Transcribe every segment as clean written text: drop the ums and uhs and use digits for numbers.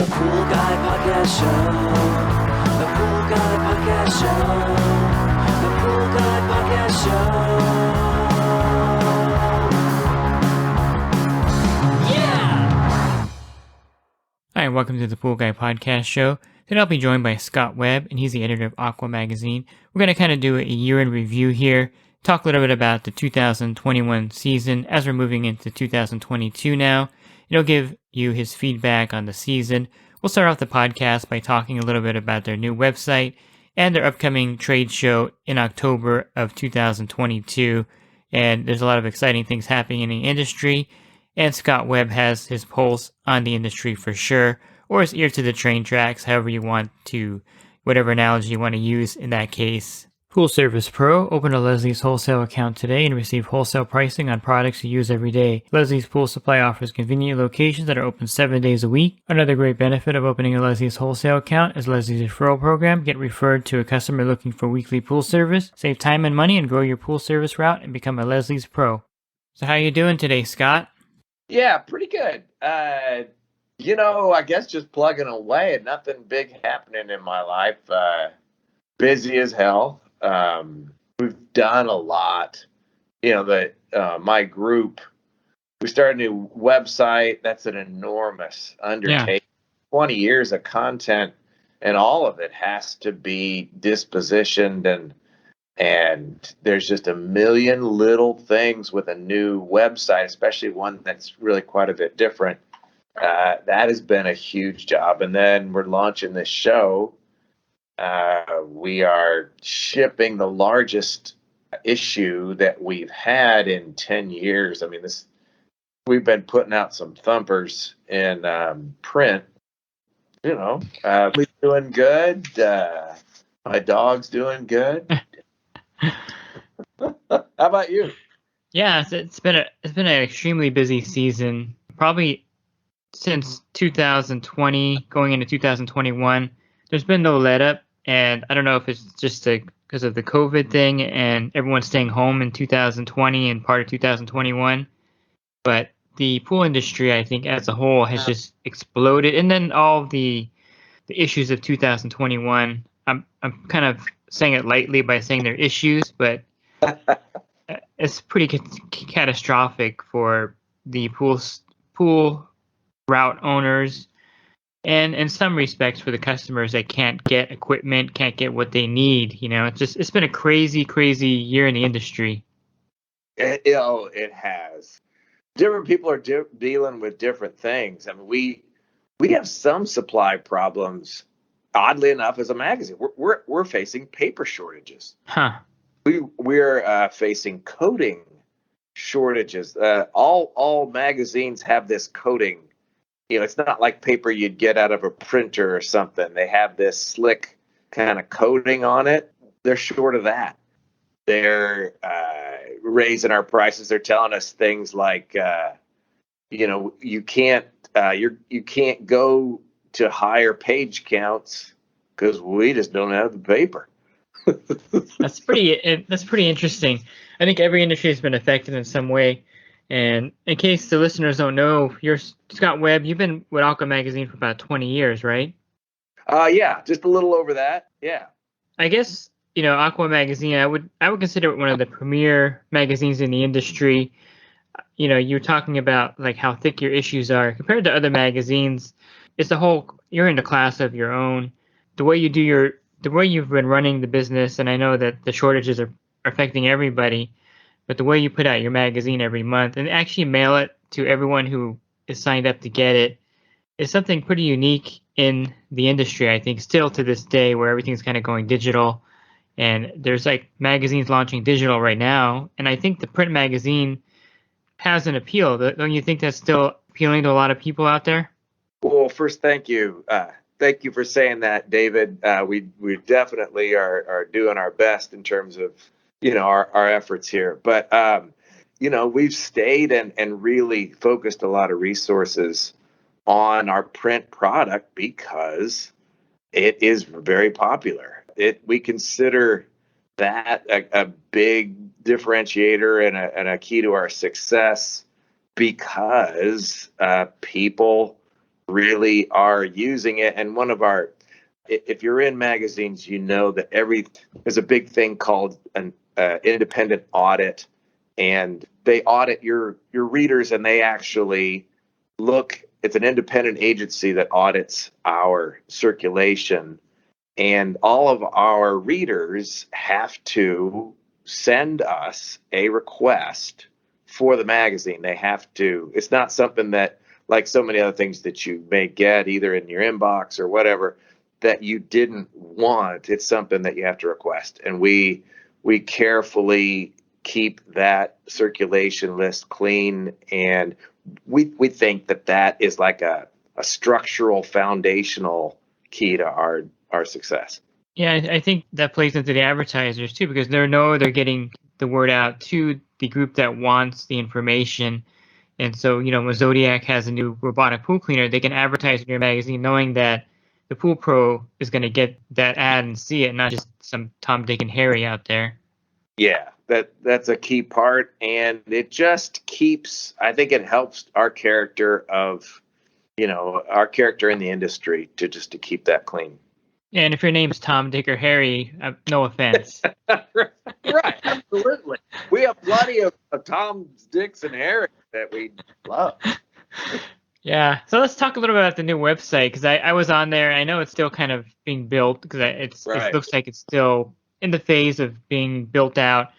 Pool Guy Podcast Show. The Pool Guy Podcast Show. The Pool Guy Podcast Show. Yeah! Hi, and welcome to the Pool Guy Podcast Show. Today I'll be joined by Scott Webb, and he's the editor of Aqua magazine. We're going to kind of do a year-end review here, talk a little bit about the 2021 season as we're moving into 2022 now. He'll give you his feedback on the season. We'll start off the podcast by talking a little bit about their new website and their upcoming trade show in October of 2022. And there's a lot of exciting things happening in the industry. And Scott Webb has his pulse on the industry for sure, or his ear to the train tracks, however you want to, whatever analogy you want to use in that case. Pool Service Pro, open a Leslie's wholesale account today and receive wholesale pricing on products you use every day. Leslie's Pool Supply offers convenient locations that are open 7 days a week. Another great benefit of opening a Leslie's wholesale account is Leslie's referral program. Get referred to a customer looking for weekly pool service. Save time and money and grow your pool service route and become a Leslie's Pro. So how you doing today, Scott? Yeah, pretty good. I guess just plugging away and nothing big happening in my life. Busy as hell. We've done a lot. My group, we started a new website. That's an enormous undertaking. Yeah. 20 years of content, and all of it has to be dispositioned, and there's just a million little things with a new website, especially one that's really quite a bit different. That has been a huge job. And then we're launching this show. We are shipping the largest issue that we've had in 10 years. I mean, we've been putting out some thumpers in print. We're doing good. My dog's doing good. How about you? Yeah, it's been an extremely busy season. Probably since 2020, going into 2021, there's been no let up. And I don't know if it's just because of the COVID thing and everyone staying home in 2020 and part of 2021. But the pool industry, I think, as a whole, has just exploded. And then all the issues of 2021, I'm kind of saying it lightly by saying they're issues, but it's pretty catastrophic for the pool route owners. And in some respects for the customers that can't get equipment, can't get what they need. It's been a crazy, crazy year in the industry. It has. Different people are dealing with different things. I mean, we have some supply problems. Oddly enough, as a magazine, we're facing paper shortages. Huh. We're facing coating shortages. All magazines have this coating. It's not like paper you'd get out of a printer or something. They have this slick kind of coating on it. They're short of that. They're raising our prices. They're telling us things like, you can't go to higher page counts because we just don't have the paper. That's pretty interesting. I think every industry has been affected in some way. And in case the listeners don't know, you're Scott Webb. You've been with Aqua magazine for about 20 years, right? Yeah, just a little over that. Yeah. I guess, Aqua magazine, I would consider it one of the premier magazines in the industry. You're talking about like how thick your issues are compared to other magazines. You're in a class of your own. The way you've been running the business, and I know that the shortages are affecting everybody, but the way you put out your magazine every month and actually mail it to everyone who is signed up to get it is something pretty unique in the industry, I think, still to this day, where everything's kind of going digital. And there's like magazines launching digital right now. And I think the print magazine has an appeal. Don't you think that's still appealing to a lot of people out there? Well, first, thank you. Thank you for saying that, David. We definitely are doing our best in terms of our efforts here. But, we've stayed and really focused a lot of resources on our print product because it is very popular. We consider that a big differentiator and a key to our success because people really are using it. And if you're in magazines, you know that there's a big thing called an independent audit, and they audit your readers, and they actually look. It's an independent agency that audits our circulation, and all of our readers have to send us a request for the magazine. They have to. It's not something that, like so many other things that you may get either in your inbox or whatever, that you didn't want. It's something that you have to request. And we carefully keep that circulation list clean. And we think that is like a structural, foundational key to our success. Yeah, I think that plays into the advertisers too, because they're getting the word out to the group that wants the information. And so, when Zodiac has a new robotic pool cleaner, they can advertise in your magazine knowing that the pool pro is going to get that ad and see it, not just some Tom, Dick, and Harry out there. Yeah, that's a key part. And it just I think it helps our character our character in the industry to keep that clean. Yeah, and if your name's Tom, Dick, or Harry, no offense. Right, absolutely. We have plenty of Toms, Dicks, and Harry that we love. Yeah, so let's talk a little bit about the new website, because I was on there. I know it's still kind of being built, because Right. it looks like it's still in the phase of being built out.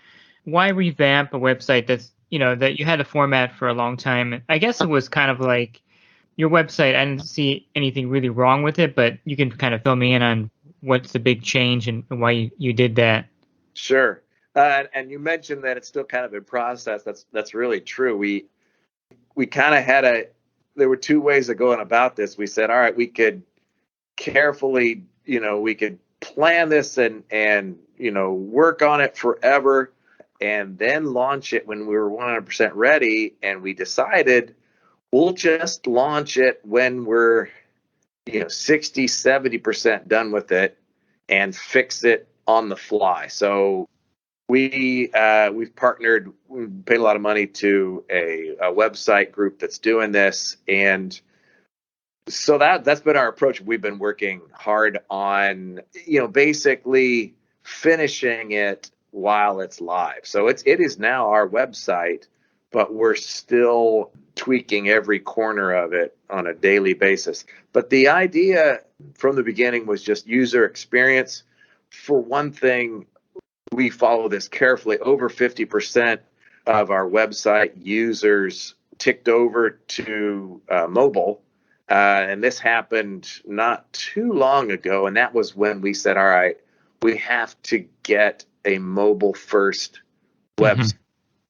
Why revamp a website that's, that you had a format for a long time? I guess it was kind of like your website. I didn't see anything really wrong with it, but you can kind of fill me in on what's the big change and why you did that. Sure. And you mentioned that it's still kind of in process. That's really true. We kind of there were two ways of going about this. We said, all right, we could carefully, we could plan this and work on it forever and then launch it when we were 100% ready. And we decided we'll just launch it when we're 60, 70% done with it and fix it on the fly. So we've partnered, we paid a lot of money to a website group that's doing this. And so that's been our approach. We've been working hard on, basically finishing it while it's live. So it is now our website, but we're still tweaking every corner of it on a daily basis. But the idea from the beginning was just user experience. For one thing, we follow this carefully. Over 50% of our website users ticked over to mobile. And this happened not too long ago. And that was when we said, all right, we have to get a mobile first website.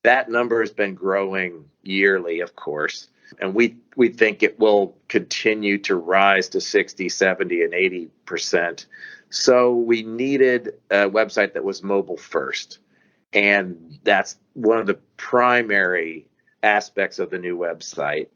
That number has been growing yearly, of course. And we think it will continue to rise to 60, 70, and 80%. So we needed a website that was mobile first. And that's one of the primary aspects of the new website,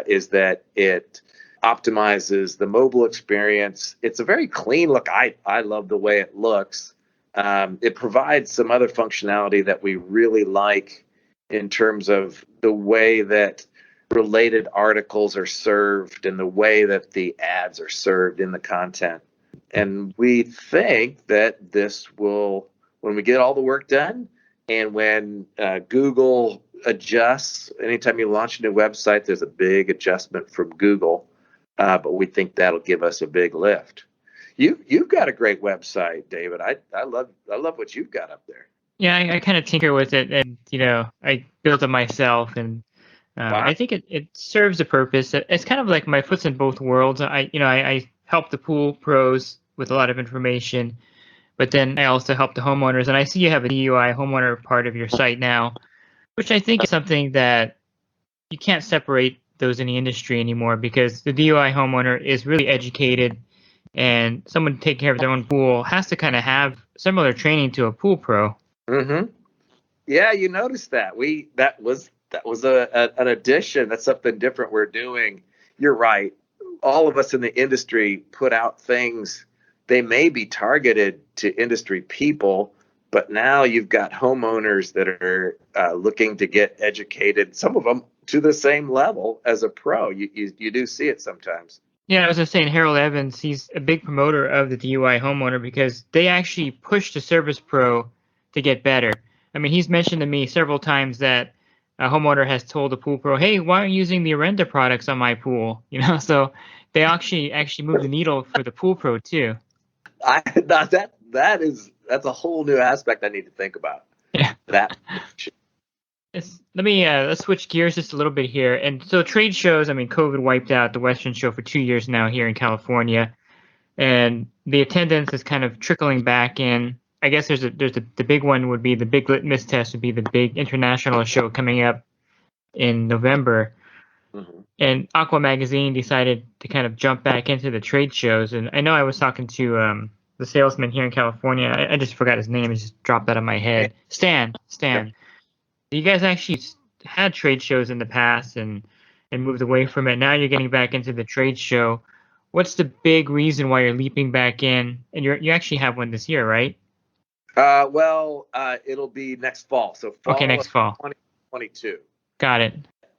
is that it optimizes the mobile experience. It's a very clean look. I love the way it looks. It provides some other functionality that we really like in terms of the way that related articles are served and the way that the ads are served in the content. And we think that this will, when we get all the work done and when Google adjusts, anytime you launch a new website, there's a big adjustment from Google. But we think that'll give us a big lift. You've got a great website, David. I love what you've got up there. Yeah, I kind of tinker with it, and I built it myself, and Wow. I think it serves a purpose. It's kind of like my foot's in both worlds. I help the pool pros with a lot of information, but then I also help the homeowners. And I see you have a DUI homeowner part of your site now, which I think is something that you can't separate those in the industry anymore, because the DUI homeowner is really educated, and someone taking care of their own pool has to kind of have similar training to a pool pro. Mm-hmm. Yeah, you noticed that. That was an addition. That's something different we're doing. You're right. All of us in the industry put out things. They may be targeted to industry people, but now you've got homeowners that are looking to get educated, some of them to the same level as a pro. You do see it sometimes. Yeah, I was just saying Harold Evans, he's a big promoter of the DUI homeowner because they actually push the Service Pro to get better. I mean, he's mentioned to me several times that a homeowner has told the pool pro, "Hey, why aren't you using the Arenda products on my pool?" So they actually move the needle for the pool pro too. I not that's a whole new aspect I need to think about. Yeah. That Let's switch gears just a little bit here. And so trade shows, I mean, COVID wiped out the Western show for 2 years now here in California, and the attendance is kind of trickling back in. I guess the big one would be the big litmus test would be the big international show coming up in November. Mhm. And Aqua magazine decided to kind of jump back into the trade shows. And I know I was talking to the salesman here in California. I just forgot his name. It just dropped out of my head. Stan. You guys actually had trade shows in the past and moved away from it. Now you're getting back into the trade show. What's the big reason why you're leaping back in? And you actually have one this year, right? It'll be next fall. So Okay, fall next of fall. 2022. Got it.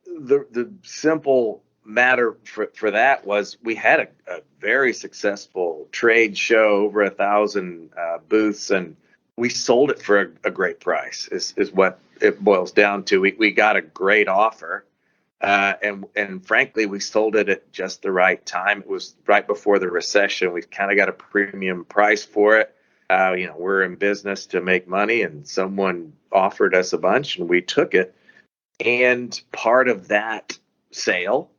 The simple matter for that was we had a very successful trade show, over 1,000 booths, and we sold it for a great price. Is what it boils down to. We got a great offer, and frankly, we sold it at just the right time. It was right before the recession. We kind of got a premium price for it. We're in business to make money, and someone offered us a bunch, and we took it. And part of that sale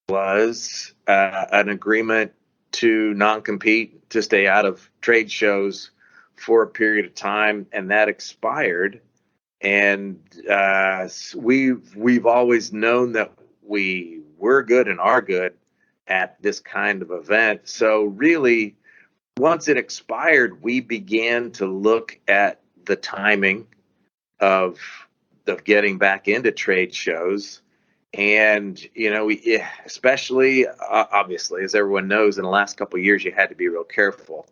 was an agreement to non-compete, to stay out of trade shows for a period of time, and that expired. And we've always known that we were good and are good at this kind of event. So really, once it expired, we began to look at the timing of getting back into trade shows. And we, especially obviously, as everyone knows, in the last couple of years, you had to be real careful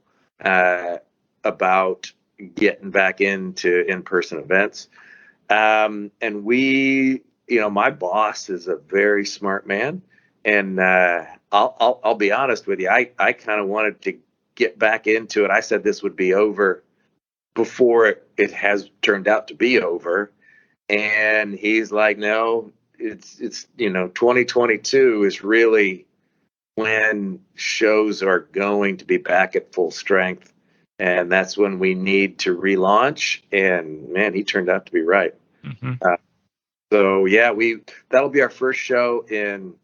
about getting back into in-person events. And my boss is a very smart man, and I'll be honest with you, I kind of wanted to get back into it. I said this would be over before it has turned out to be over. And he's like, no, it's 2022 is really when shows are going to be back at full strength. And that's when we need to relaunch. And man, he turned out to be right. Mm-hmm. So yeah, that'll be our first show in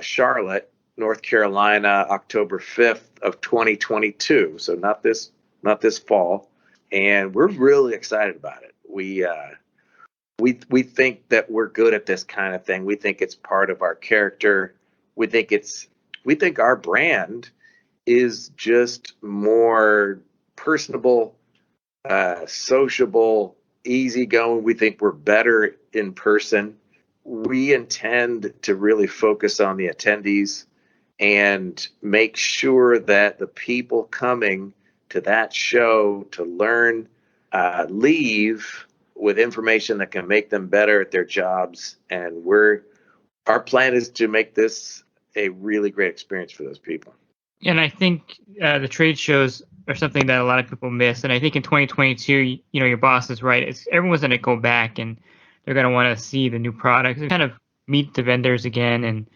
Charlotte, North Carolina, October 5th of 2022. So not this fall. And we're really excited about it. We think that we're good at this kind of thing. We think it's part of our character. We think our brand is just more personable, sociable, easygoing. We think we're better in person. We intend to really focus on the attendees and make sure that the people coming to that show to learn leave with information that can make them better at their jobs. And our plan is to make this a really great experience for those people. And I think the trade shows are something that a lot of people miss. And I think in 2022, your boss is right. Everyone's going to go back and they're going to want to see the new products and kind of meet the vendors again and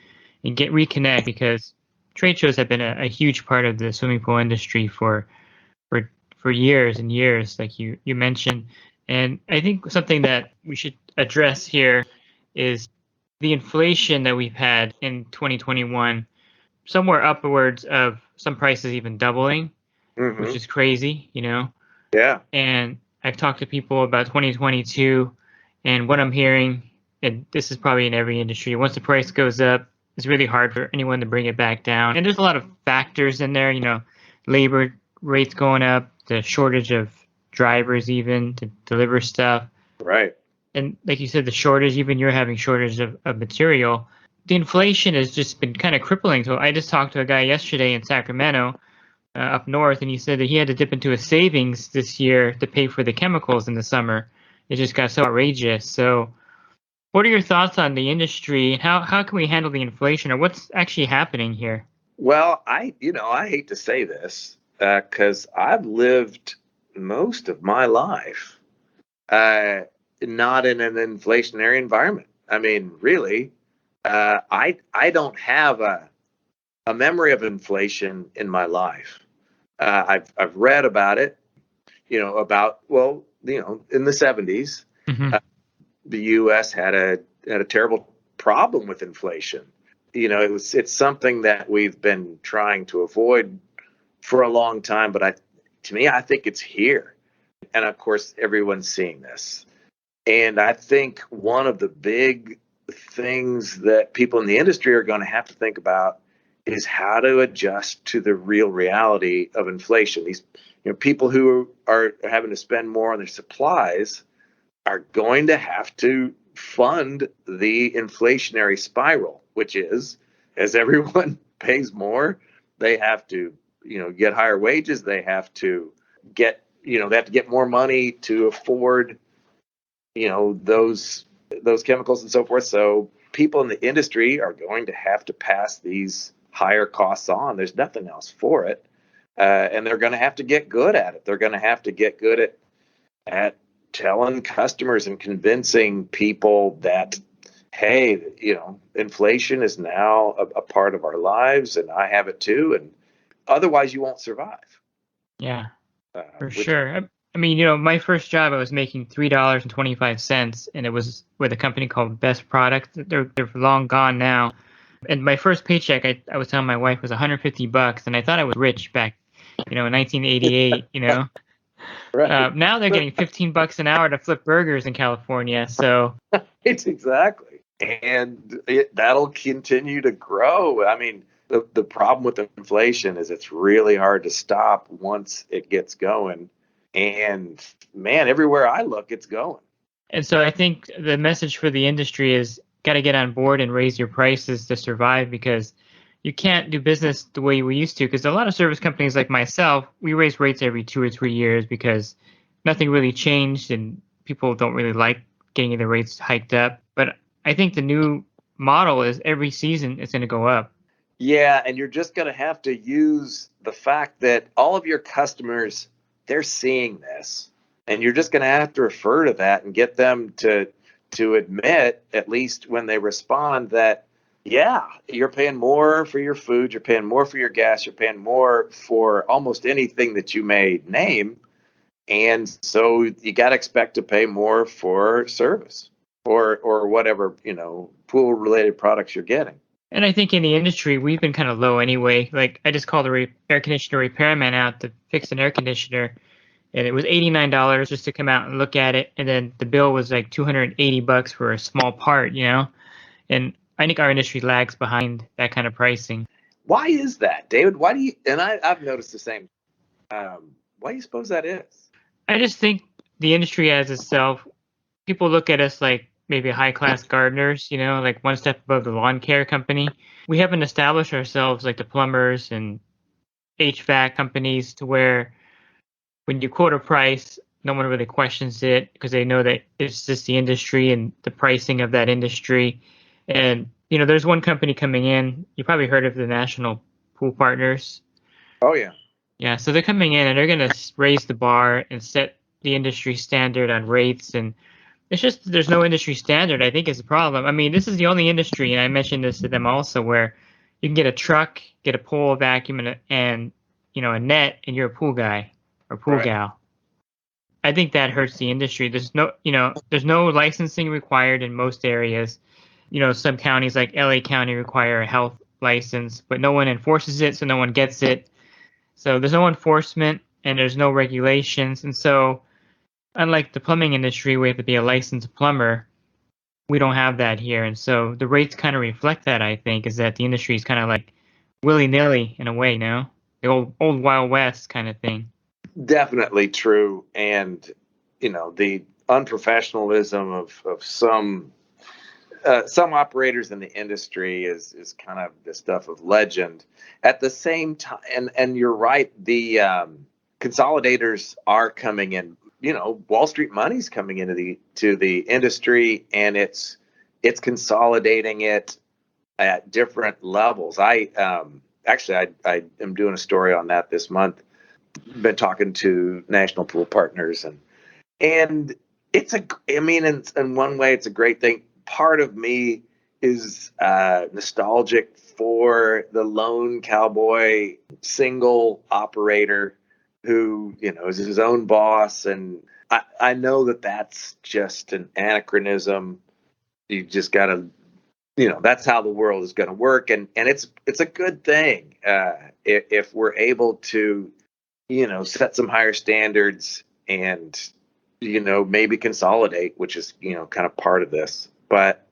reconnect, because trade shows have been a huge part of the swimming pool industry for years and years, like you mentioned. And I think something that we should address here is the inflation that we've had in 2021, somewhere upwards of some prices even doubling, Mm-hmm. which is crazy, Yeah. And I've talked to people about 2022, and what I'm hearing, and this is probably in every industry, once the price goes up, it's really hard for anyone to bring it back down. And there's a lot of factors in there, labor rates going up, the shortage of drivers even to deliver stuff. Right. And like you said, the shortage, even you're having shortage of material. The inflation has just been kind of crippling. So I just talked to a guy yesterday in Sacramento, up north, and he said that he had to dip into his savings this year to pay for the chemicals in the summer. It just got so outrageous. So what are your thoughts on the industry, and how can we handle the inflation, or what's actually happening here? Well, I hate to say this because I've lived most of my life uh, not in an inflationary environment. I mean, really, I don't have a memory of inflation in my life. I've read about it, in the 70s, Hmm. uh, the U.S. had a terrible problem with inflation. It's something that we've been trying to avoid for a long time, but to me, I think it's here. And of course, everyone's seeing this. And I think one of the big things that people in the industry are going to have to think about is how to adjust to the real reality of inflation. These, people who are having to spend more on their supplies are going to have to fund the inflationary spiral, which is as everyone pays more, they have to, get higher wages. They have to get more money to afford, those chemicals and so forth. So people in the industry are going to have to pass these higher costs on. There's nothing else for it. And they're going to have to get good at it. They're going to have to get good at telling customers and convincing people that, hey, inflation is now a part of our lives, and I have it too, and otherwise you won't survive. Yeah, for Which sure. I mean, my first job, I was making $3.25, and it was with a company called Best Product. They're long gone now. And my first paycheck, I was telling my wife, was $150, and I thought I was rich back, in 1988. right, Now they're getting $15 an hour to flip burgers in California. So it's exactly, and that'll continue to grow. I mean, the problem with inflation is it's really hard to stop once it gets going. And man, everywhere I look, it's going. And so I think the message for the industry is got to get on board and raise your prices to survive, because you can't do business the way we used to. Because a lot of service companies like myself, we raise rates every 2 or 3 years because nothing really changed and people don't really like getting the rates hiked up. But I think the new model is every season it's going to go up. Yeah, and you're just going to have to use the fact that all of your customers, they're seeing this, and you're just going to have to refer to that and get them to admit, at least when they respond, that yeah, you're paying more for your food, you're paying more for your gas, you're paying more for almost anything that you may name, and so you got to expect to pay more for service or whatever, pool related products you're getting. And I think in the industry, we've been kind of low anyway. Like I just called a air conditioner repairman out to fix an air conditioner, and it was $89 just to come out and look at it, and then the bill was like $280 for a small part. And I think our industry lags behind that kind of pricing. Why is that, David? Why do you? And I've noticed the same. Why do you suppose that is? I just think the industry as itself, people look at us like maybe high class gardeners, like one step above the lawn care company. We haven't established ourselves like the plumbers and HVAC companies to where when you quote a price, no one really questions it because they know that it's just the industry and the pricing of that industry. And, there's one company coming in. You probably heard of the National Pool Partners. Oh yeah, Yeah, so they're coming in and they're going to raise the bar and set the industry standard on rates. And it's just there's no industry standard, I think, is the problem. I mean, this is the only industry, and I mentioned this to them also, where you can get a truck, get a pole, a vacuum, and a net, and you're a pool guy or pool right. gal. I think that hurts the industry. There's no licensing required in most areas. Some counties like LA County require a health license, but no one enforces it, so no one gets it. So there's no enforcement and there's no regulations. And so unlike the plumbing industry where you have to be a licensed plumber, we don't have that here. And so the rates kind of reflect that, I think, is that the industry is kind of like willy-nilly in a way, no? The old Wild West kind of thing. Definitely true. And the unprofessionalism of some operators in the industry is kind of the stuff of legend. At the same time, and you're right, the consolidators are coming in. Wall Street money's coming into the industry, and it's consolidating it at different levels. actually, I am doing a story on that this month. Been talking to national pool partners, and it's I mean, in one way, it's a great thing. Part of me is nostalgic for the lone cowboy single operator who, is his own boss. And I know that that's just an anachronism. You just got to, that's how the world is going to work. And it's a good thing if we're able to, set some higher standards and, maybe consolidate, which is, kind of part of this. But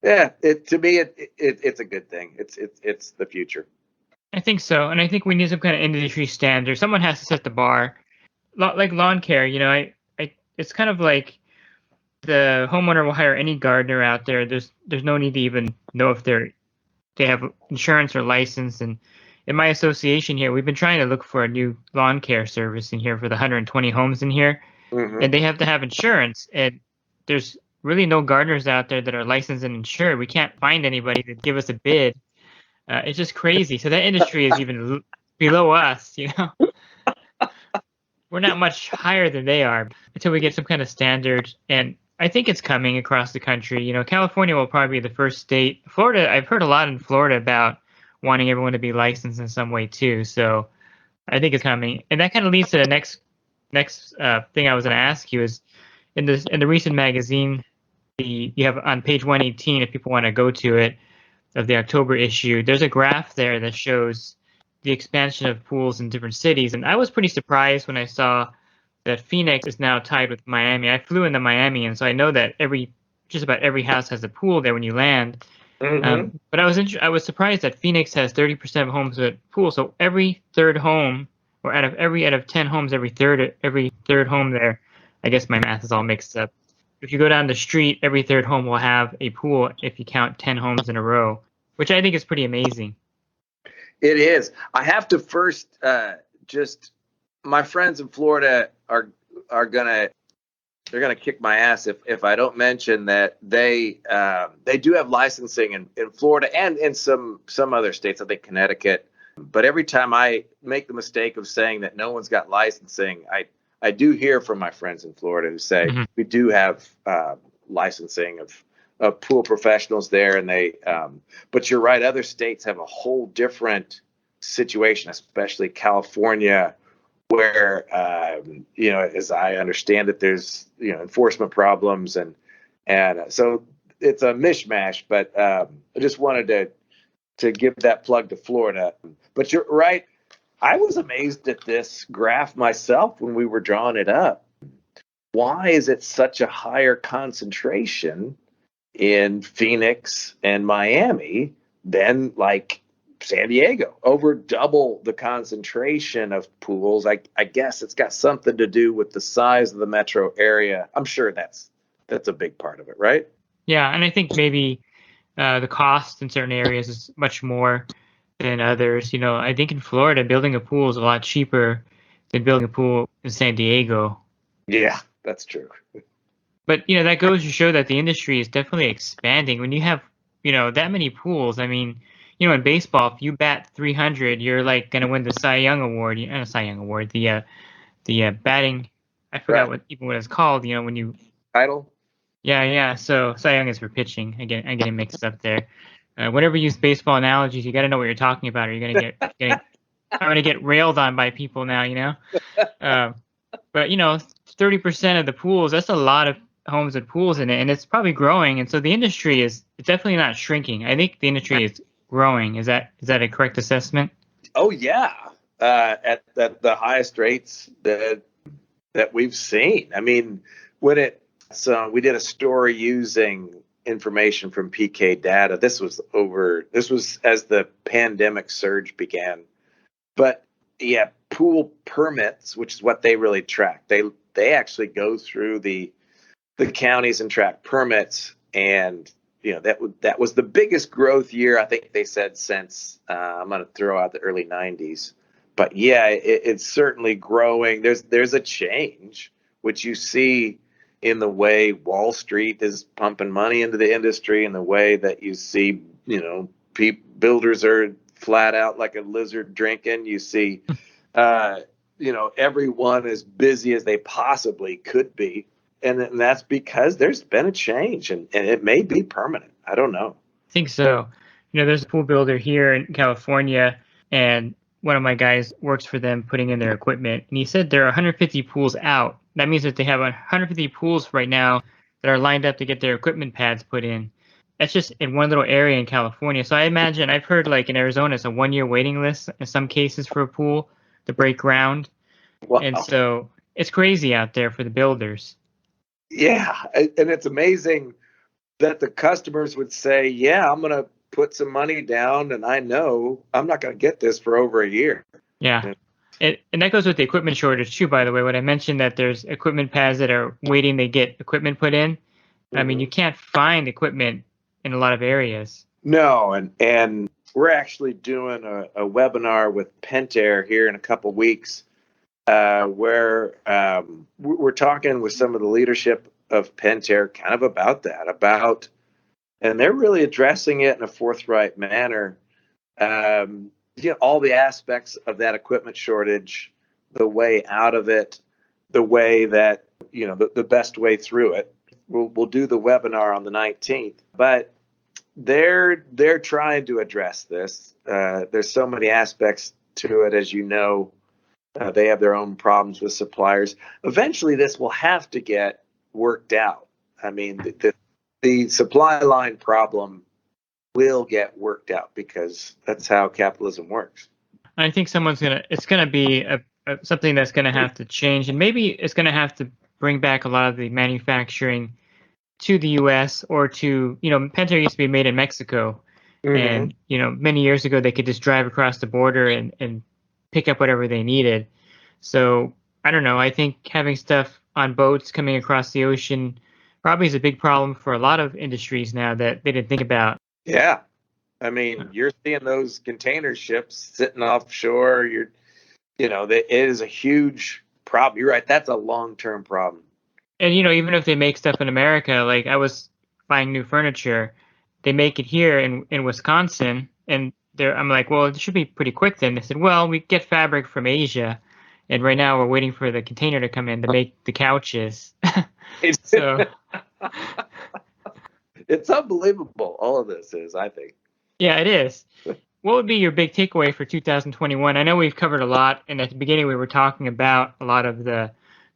yeah, to me, it's a good thing. It's the future. I think so, and I think we need some kind of industry standard. Someone has to set the bar. Like lawn care, it's kind of like the homeowner will hire any gardener out there. There's no need to even know if they have insurance or license. And in my association here, we've been trying to look for a new lawn care service in here for the 120 homes in here, and they have to have insurance. And there's really no gardeners out there that are licensed and insured. We can't find anybody to give us a bid. It's just crazy. So that industry is even below us. We're not much higher than they are until we get some kind of standard. And I think it's coming across the country. California will probably be the first state. Florida, I've heard a lot in Florida about wanting everyone to be licensed in some way too. So I think it's coming. And that kind of leads to the next thing I was going to ask you is in the recent magazine, you have on page 118, if people want to go to it, of the October issue, there's a graph there that shows the expansion of pools in different cities. And I was pretty surprised when I saw that Phoenix is now tied with Miami. I flew into Miami, and so I know that just about every house has a pool there when you land. But I was surprised that Phoenix has 30% of homes with pool. So every third home, or out of 10 homes, every third home there. I guess my math is all mixed up. If you go down the street, every third home will have a pool if you count 10 homes in a row, which I think is pretty amazing. It is. I have to first my friends in Florida are gonna kick my ass if I don't mention that they do have licensing in Florida and in some other states. I think Connecticut. But every time I make the mistake of saying that no one's got licensing, I do hear from my friends in Florida who say we do have licensing of pool professionals there, and but you're right, other states have a whole different situation, especially California, where as I understand it, there's enforcement problems, and so it's a mishmash. But I just wanted to give that plug to Florida. But you're right. I was amazed at this graph myself when we were drawing it up. Why is it such a higher concentration in Phoenix and Miami than like San Diego? Over double the concentration of pools. I guess it's got something to do with the size of the metro area. I'm sure that's a big part of it, right? Yeah, and I think maybe the cost in certain areas is much more than others. I think in Florida, building a pool is a lot cheaper than building a pool in San Diego. Yeah, that's true. But, that goes to show that the industry is definitely expanding. When you have, that many pools, I mean, in baseball, if you bat 300, you're like going to win the Cy Young Award. Not Cy Young Award, the batting. I forgot what it's called. When you title. Yeah. So Cy Young is for pitching. I'm getting mixed up there. Whenever you use baseball analogies, you got to know what you're talking about, or you're gonna I'm gonna get railed on by people now. But 30% of the pools, that's a lot of homes with pools in it, and it's probably growing. And so the industry is definitely not shrinking. I think the industry is growing. Is that a correct assessment? Oh yeah, at the highest rates that we've seen. I mean, so we did a story using information from PK data. This was as the pandemic surge began. But yeah, pool permits, which is what they really track. They actually go through the counties and track permits, and that was the biggest growth year, I think they said, since I'm going to throw out the early 90s. But yeah, it's certainly growing. There's a change, which you see in the way Wall Street is pumping money into the industry, and the way that you see builders are flat out like a lizard drinking. You see, everyone as busy as they possibly could be. And that's because there's been a change, and it may be permanent. I don't know. I think so. There's a pool builder here in California, and one of my guys works for them putting in their equipment. And he said there are 150 pools out. That means that they have 150 pools right now that are lined up to get their equipment pads put in. That's just in one little area in California. So I imagine I've heard like in Arizona, it's a 1-year waiting list in some cases for a pool to break ground. Wow. And so it's crazy out there for the builders. Yeah. And it's amazing that the customers would say, yeah, I'm going to put some money down, and I know I'm not going to get this for over a year. Yeah. And that goes with the equipment shortage too, by the way. When I mentioned that there's equipment pads that are waiting to get equipment put in, I mean, you can't find equipment in a lot of areas. No, and we're actually doing a webinar with Pentair here in a couple weeks, where we're talking with some of the leadership of Pentair kind of about that, and they're really addressing it in a forthright manner. All the aspects of that equipment shortage, the way out of it, the way that, the best way through it. We'll do the webinar on the 19th, but they're trying to address this. There's so many aspects to it, as you know. They have their own problems with suppliers. Eventually, this will have to get worked out. I mean, the supply line problem will get worked out because that's how capitalism works. I think it's gonna be something that's gonna have to change, and maybe it's gonna have to bring back a lot of the manufacturing to the U.S. or to, Pentair used to be made in Mexico, and many years ago they could just drive across the border and pick up whatever they needed. So I don't know. I think having stuff on boats coming across the ocean probably is a big problem for a lot of industries now that they didn't think about. Yeah. I mean, you're seeing those container ships sitting offshore. It is a huge problem. You're right. That's a long-term problem. And, even if they make stuff in America, like I was buying new furniture, they make it here in Wisconsin. And I'm like, well, it should be pretty quick then. They said, well, we get fabric from Asia. And right now we're waiting for the container to come in to make the couches. So it's unbelievable. All of this is, I think. Yeah, it is. What would be your big takeaway for 2021? I know we've covered a lot, and at the beginning we were talking about a lot of the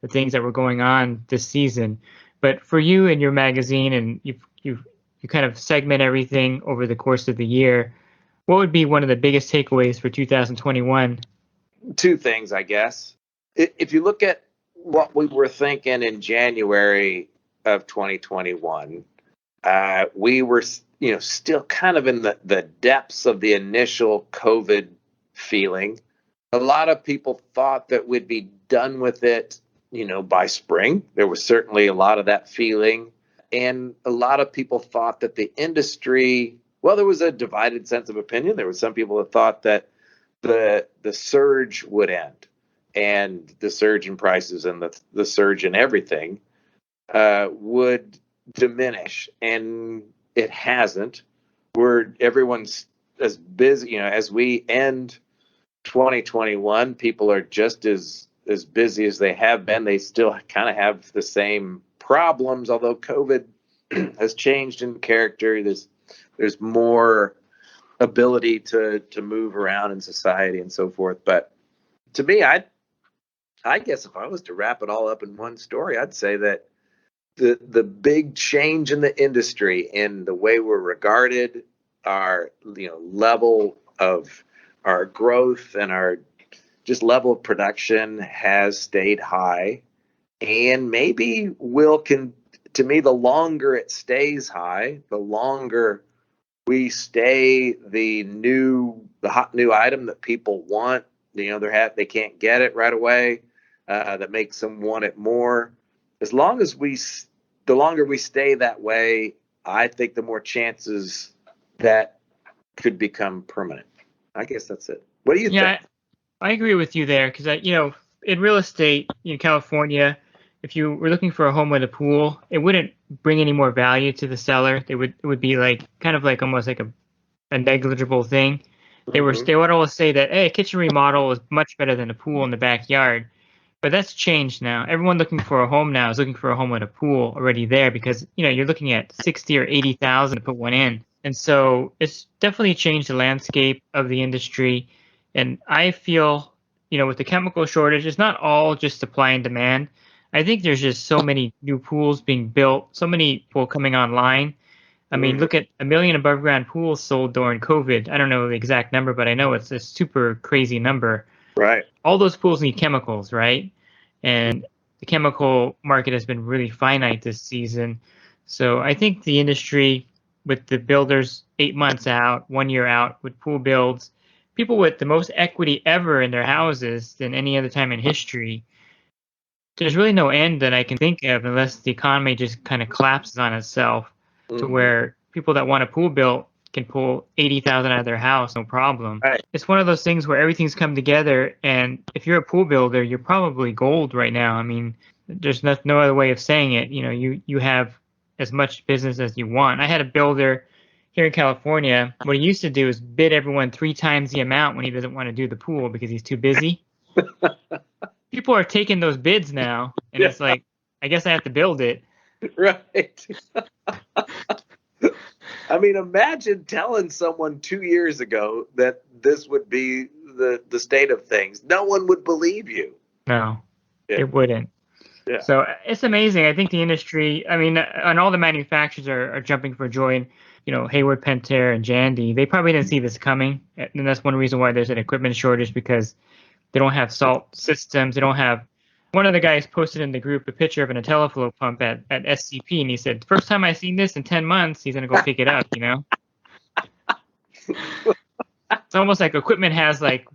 things that were going on this season. But for you and your magazine, and you kind of segment everything over the course of the year, what would be one of the biggest takeaways for 2021? Two things, I guess. If you look at what we were thinking in January of 2021, we were still kind of in the depths of the initial COVID feeling. A lot of people thought that we'd be done with it, by spring. There was certainly a lot of that feeling. And a lot of people thought that the industry, well, there was a divided sense of opinion. There were some people that thought that the surge would end, and the surge in prices and the surge in everything would diminish. And it hasn't. Everyone's as busy, as we end 2021, people are just as busy as they have been. They still kind of have the same problems, although COVID has changed in character. There's more ability to move around in society and so forth. But to me, I guess if I was to wrap it all up in one story, I'd say that the big change in the industry and the way we're regarded, our level of our growth and our just level of production has stayed high, and maybe to me, the longer it stays high, the longer we stay the hot new item that people want. They can't get it right away. That makes them want it more. As long as the longer we stay that way, I think the more chances that could become permanent. I guess that's it. What do you think? I agree with you there, because in real estate in California, if you were looking for a home with a pool, it wouldn't bring any more value to the seller. It would be like kind of like almost like a negligible thing. They would always say that, hey, a kitchen remodel is much better than a pool in the backyard. But that's changed now. Everyone looking for a home now is looking for a home with a pool already there because, you're looking at 60 or 80,000 to put one in. And so it's definitely changed the landscape of the industry. And I feel, with the chemical shortage, it's not all just supply and demand. I think there's just so many new pools being built, so many people coming online. I mean, look at 1 million above ground pools sold during COVID. I don't know the exact number, but I know it's a super crazy number. Right. All those pools need chemicals, right? And the chemical market has been really finite this season. So I think the industry, with the builders 8 months out, 1 year out with pool builds, people with the most equity ever in their houses than any other time in history, there's really no end that I can think of unless the economy just kind of collapses on itself to where people that want a pool built can pull 80,000 out of their house, no problem. Right. It's one of those things where everything's come together, and if you're a pool builder, you're probably gold right now. I mean, there's no other way of saying it. You have as much business as you want. I had a builder here in California. What he used to do is bid everyone 3 times the amount when he doesn't want to do the pool because he's too busy. People are taking those bids now, and it's like, I guess I have to build it. Right. I mean, imagine telling someone 2 years ago that this would be the state of things. No one would believe you. No, it wouldn't. Yeah. So it's amazing. I think the industry, and all the manufacturers are jumping for joy. And, Hayward, Pentair, and Jandy, they probably didn't see this coming. And that's one reason why there's an equipment shortage, because they don't have salt systems. They don't have. One of the guys posted in the group a picture of an IntelliFlow pump at SCP, and he said, first time I seen this in 10 months, he's going to go pick it up, It's almost like equipment has, like,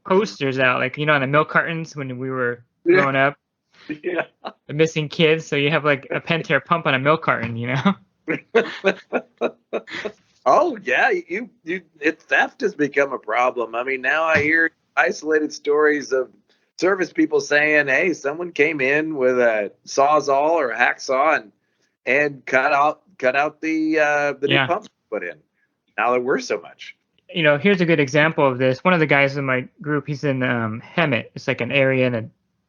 posters out, like, on the milk cartons when we were growing up. Yeah. The missing kids, so you have, like, a Pentair pump on a milk carton, Oh, yeah. Theft has become a problem. I mean, now I hear isolated stories of service people saying, hey, someone came in with a sawzall or a hacksaw and cut out the new pumps put in. Now there were so much. Here's a good example of this. One of the guys in my group, he's in Hemet. It's like an area in a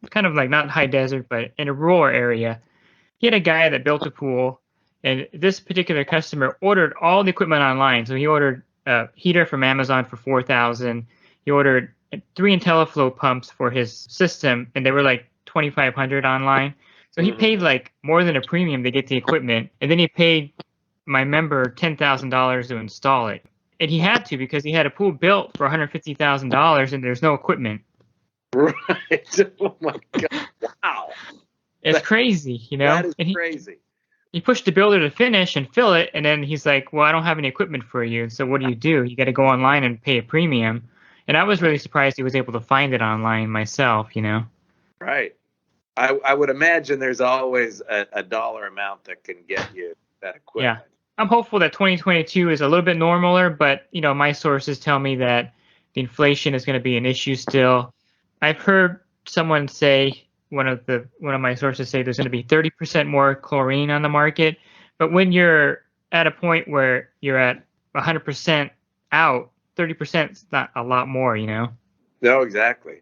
kind of like not high desert, but in a rural area. He had a guy that built a pool, and this particular customer ordered all the equipment online. So he ordered a heater from Amazon for $4,000. He ordered 3 IntelliFlow pumps for his system, and they were like $2,500 online. So he paid like more than a premium to get the equipment, and then he paid my member $10,000 to install it. And he had to, because he had a pool built for $150,000 and there's no equipment. Right. Oh my God. Wow. It's crazy, That is crazy. He pushed the builder to finish and fill it, and then he's like, well, I don't have any equipment for you. So what do? You got to go online and pay a premium. And I was really surprised he was able to find it online myself, Right. I would imagine there's always a dollar amount that can get you that equipment. Yeah. I'm hopeful that 2022 is a little bit normaler, but, my sources tell me that the inflation is going to be an issue still. I've heard someone say, one of my sources say there's going to be 30% more chlorine on the market. But when you're at a point where you're at 100% out, 30% is not a lot more, No, exactly.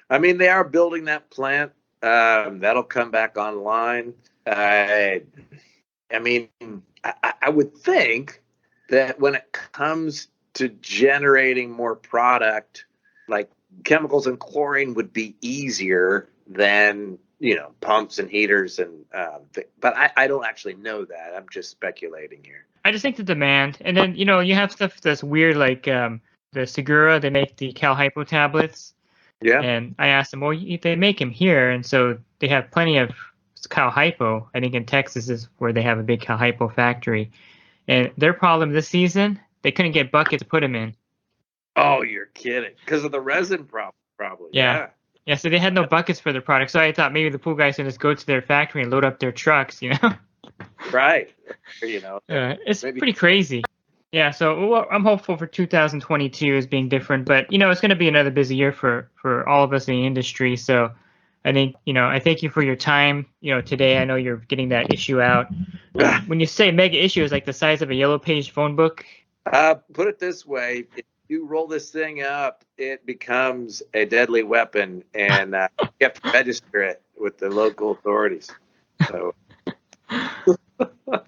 I mean, they are building that plant. That'll come back online. I would think that when it comes to generating more product, like chemicals and chlorine would be easier than, pumps and heaters. But I don't actually know that. I'm just speculating here. I just think the demand, and then you have stuff that's weird, like the Segura. They make the Cal Hypo tablets. Yeah. And I asked them, well, they make them here, and so they have plenty of Cal Hypo. I think in Texas is where they have a big Cal Hypo factory, and their problem this season, they couldn't get buckets to put them in. Oh, you're kidding! Because of the resin problem, probably. Yeah. So they had no buckets for their product. So I thought maybe the pool guys can just go to their factory and load up their trucks, Right. It's pretty crazy. Yeah, so I'm hopeful for 2022 as being different, but it's going to be another busy year for all of us in the industry. So I think I thank you for your time. Today I know you're getting that issue out. When you say mega issue, is like the size of a yellow page phone book. Put it this way: you roll this thing up, it becomes a deadly weapon, and you have to register it with the local authorities. So, but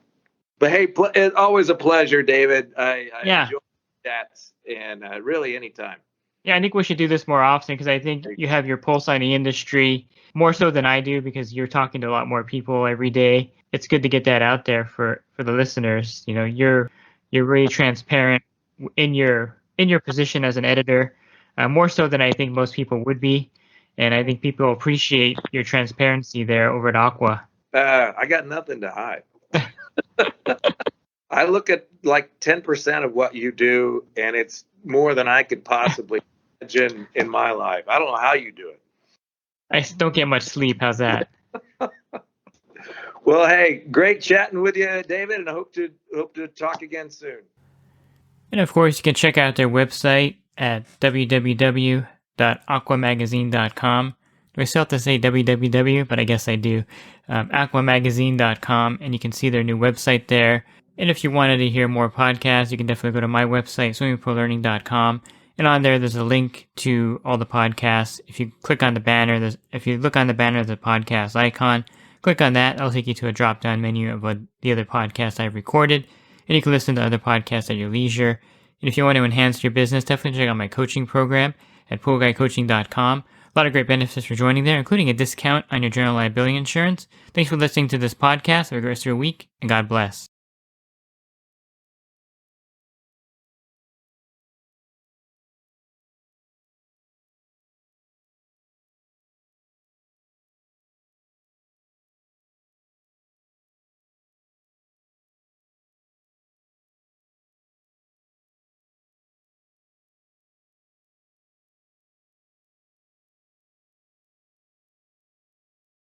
hey, it's always a pleasure, David. I Yeah. enjoy chats, and really anytime. Yeah, I think we should do this more often because I think you have your pulse on the industry more so than I do because you're talking to a lot more people every day. It's good to get that out there for the listeners. You know, you're really transparent in your position as an editor, more so than I think most people would be. And I think people appreciate your transparency there over at Aqua. I got nothing to hide. I look at like 10% of what you do, and it's more than I could possibly imagine in my life. I don't know how you do it. I don't get much sleep. How's that? Well, hey, great chatting with you, David, and I hope to talk again soon. And of course, you can check out their website at www.aquamagazine.com. Do I still have to say www? But I guess I do. Aquamagazine.com, and you can see their new website there. And if you wanted to hear more podcasts, you can definitely go to my website, swimmingpoollearning.com. And on there's a link to all the podcasts. If you click on the banner, if you look on the banner, there's a podcast icon. Click on that. That'll take you to a drop-down menu of the other podcasts I've recorded. And you can listen to other podcasts at your leisure. And if you want to enhance your business, definitely check out my coaching program at poolguycoaching.com. A lot of great benefits for joining there, including a discount on your general liability insurance. Thanks for listening to this podcast. Have a great rest of your week, and God bless.